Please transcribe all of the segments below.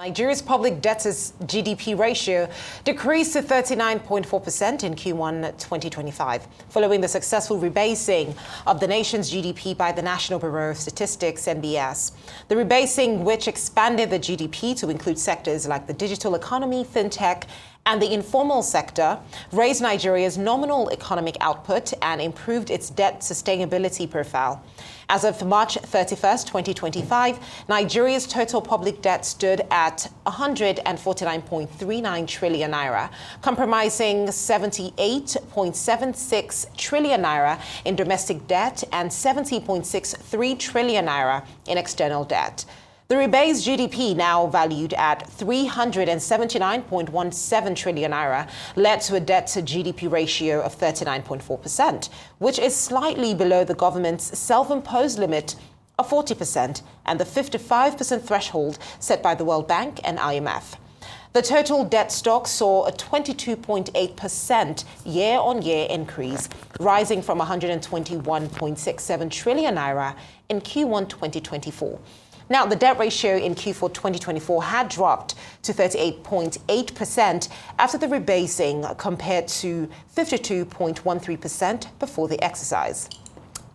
Nigeria's public debt's GDP ratio decreased to 39.4% in Q1 2025, following the successful rebasing of the nation's GDP by the National Bureau of Statistics, NBS. The rebasing, which expanded the GDP to include sectors like the digital economy, fintech, and the informal sector, raised Nigeria's nominal economic output and improved its debt sustainability profile. As of March 31st, 2025, Nigeria's total public debt stood at 149.39 trillion naira, comprising 78.76 trillion naira in domestic debt and 70.63 trillion naira in external debt. The rebased GDP, now valued at 379.17 trillion naira, led to a debt-to-GDP ratio of 39.4%, which is slightly below the government's self-imposed limit of 40% and the 55% threshold set by the World Bank and IMF. The total debt stock saw a 22.8% year-on-year increase, rising from 121.67 trillion naira in Q1 2024. Now, the debt ratio in Q4 2024 had dropped to 38.8% after the rebasing, compared to 52.13% before the exercise.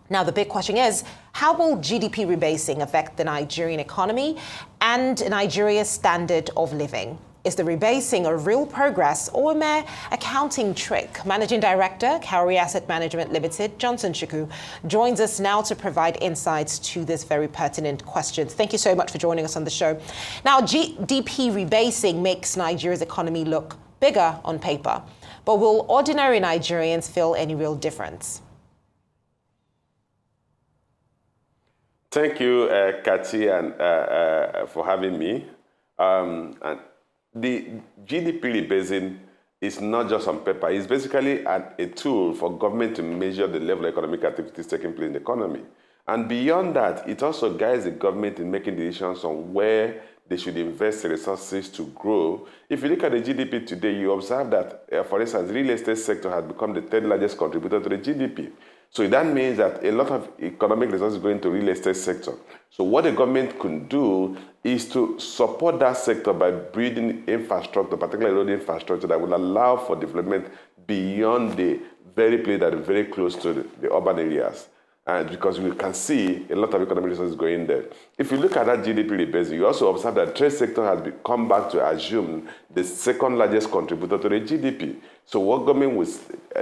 Now, the big question is, how will GDP rebasing affect the Nigerian economy and Nigeria's standard of living? Is the rebasing a real progress or a mere accounting trick? Managing Director, Cowrie Asset Management Limited, Johnson Chukwu, joins us now to provide insights to this very pertinent question. Thank you so much for joining us on the show. Now, GDP rebasing makes Nigeria's economy look bigger on paper, but will ordinary Nigerians feel any real difference? Thank you, Kati, and for having me. The GDP rebasing is not just on paper. It's basically a tool for government to measure the level of economic activities taking place in the economy. And beyond that, it also guides the government in making decisions on where they should invest resources to grow. If you look at the GDP today, you observe that, for instance, the real estate sector has become the third largest contributor to the GDP. So that means that a lot of economic resources go into the real estate sector. So what the government can do is to support that sector by building infrastructure, particularly road infrastructure, that will allow for development beyond the very place that is very close to the urban areas. And because we can see a lot of economic resources going there. If you look at that GDP rebasing, you also observe that the trade sector has come back to assume the second largest contributor to the GDP. So what government will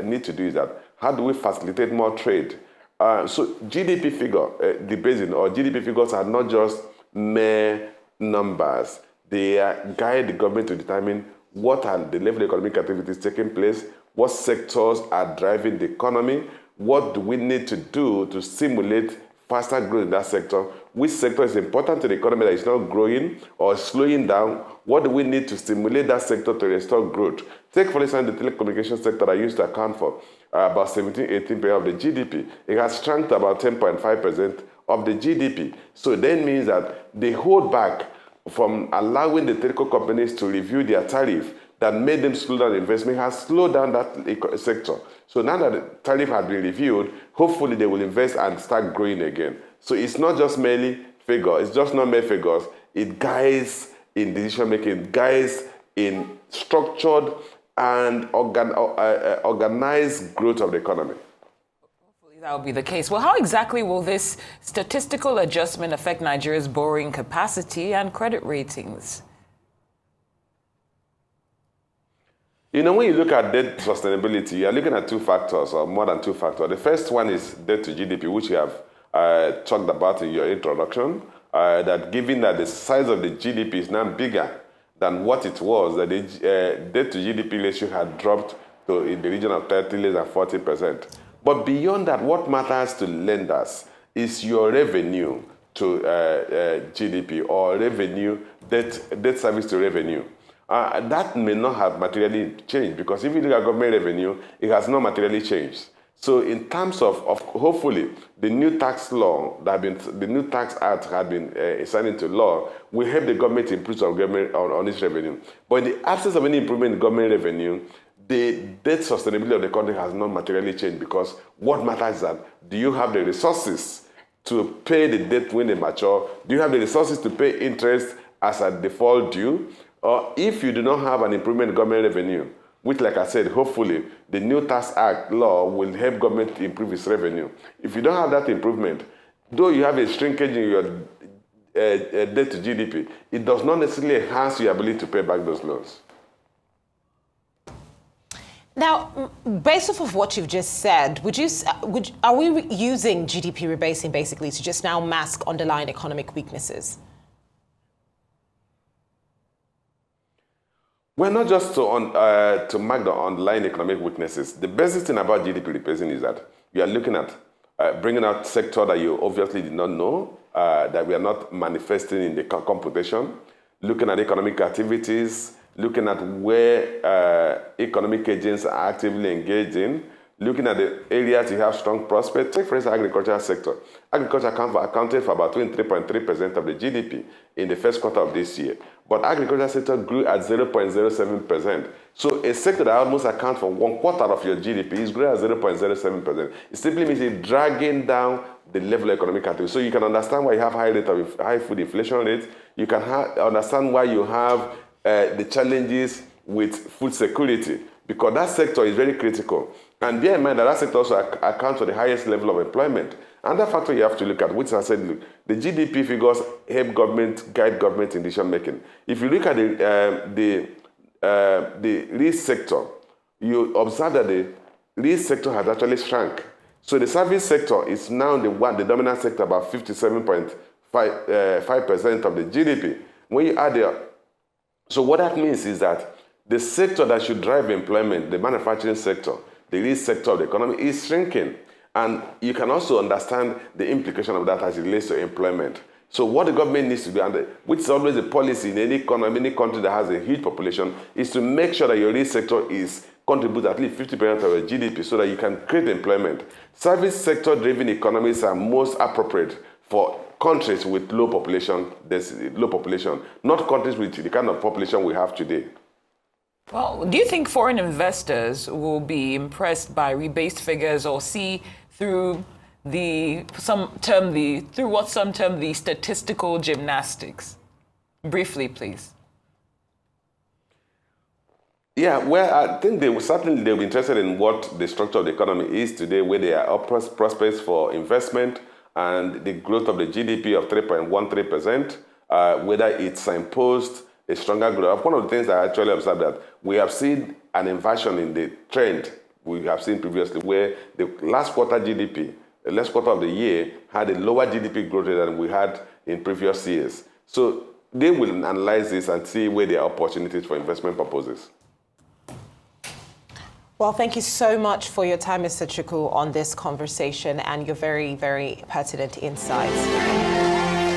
need to do is that, how do we facilitate more trade? So GDP figure, rebasing or GDP figures are not just mere numbers. They guide the government to determine what are the level of economic activities taking place, what sectors are driving the economy, what do we need to do to stimulate faster growth in that sector, which sector is important to the economy that is not growing or slowing down, what do we need to stimulate that sector to restore growth. Take, for instance, the telecommunications sector that used to account for about 17-18% of the GDP. It has shrunk to about 10.5% of the GDP. So that means that they hold back from allowing the telco companies to review their tariff that made them slow down investment, has slowed down that sector. So now that the tariff has been reviewed, hopefully they will invest and start growing again. So it's not just merely figures, it's just not mere figures. It guides in decision making, guides in structured and organized growth of the economy. Hopefully that will be the case. Well, how exactly will this statistical adjustment affect Nigeria's borrowing capacity and credit ratings? You know, when you look at debt sustainability, you're looking at two factors, or more than two factors. The first one is debt to GDP, which you have talked about in your introduction, that given that the size of the GDP is now bigger than what it was, that the debt to GDP ratio had dropped to in the region of 30 less than 40%. But beyond that, what matters to lenders is your revenue to GDP or revenue, debt service to revenue. That may not have materially changed, because if you look at government revenue, it has not materially changed. So in terms of hopefully the new tax law the new tax act had been signed into law will help the government improve on its revenue. But in the absence of any improvement in government revenue, the debt sustainability of the country has not materially changed, because what matters is that, do you have the resources to pay the debt when they mature? Do you have the resources to pay interest as a default due, or if you do not have an improvement in government revenue, which, like I said, hopefully the new Tax Act law will help government to improve its revenue. If you don't have that improvement, though you have a shrinkage in your debt to GDP, it does not necessarily enhance your ability to pay back those loans. Now, based off of what you've just said, are we using GDP rebasing basically to just now mask underlying economic weaknesses? Well, not just to mark the underlying economic weaknesses. The basic thing about GDP rebasing is that you are looking at bringing out sector that you obviously did not know, that we are not manifesting in the computation, looking at economic activities, looking at where economic agents are actively engaged in, looking at the areas you have strong prospects. Take, for instance, agricultural sector. Agriculture accounted for about 23.3% of the GDP in the first quarter of this year. But agriculture sector grew at 0.07%. So a sector that almost accounts for 1/4 of your GDP is growing at 0.07%. It simply means it's dragging down the level of economic activity. So you can understand why you have high food inflation rates. You can understand why you have the challenges with food security, because that sector is very critical. And bear in mind that that sector also accounts for the highest level of employment. Another factor you have to look at, which I said, look, the GDP figures help guide government in decision making. If you look at the real sector, you observe that the real sector has actually shrunk. So the service sector is now the dominant sector, about 57.5% of the GDP. When you add so what that means is that the sector that should drive employment, the manufacturing sector, the real sector of the economy, is shrinking. And you can also understand the implication of that as it relates to employment. So what the government needs to do, which is always a policy in any economy, any country that has a huge population, is to make sure that your real sector contributes at least 50% of your GDP so that you can create employment. Service sector-driven economies are most appropriate for countries with low population, not countries with the kind of population we have today. Well, do you think foreign investors will be impressed by rebased figures or see through some term the statistical gymnastics? Briefly, please. Yeah, well, I think they'll be interested in what the structure of the economy is today, where there are prospects for investment and the growth of the GDP of 3.13%, whether it's signposed a stronger growth. One of the things I actually observed that we have seen an inversion in the trend we have seen previously, where the last quarter of the year had a lower GDP growth rate than we had in previous years. So they will analyze this and see where there are opportunities for investment purposes. Well, thank you so much for your time, Mr. Chukwu, on this conversation and your very, very pertinent insights.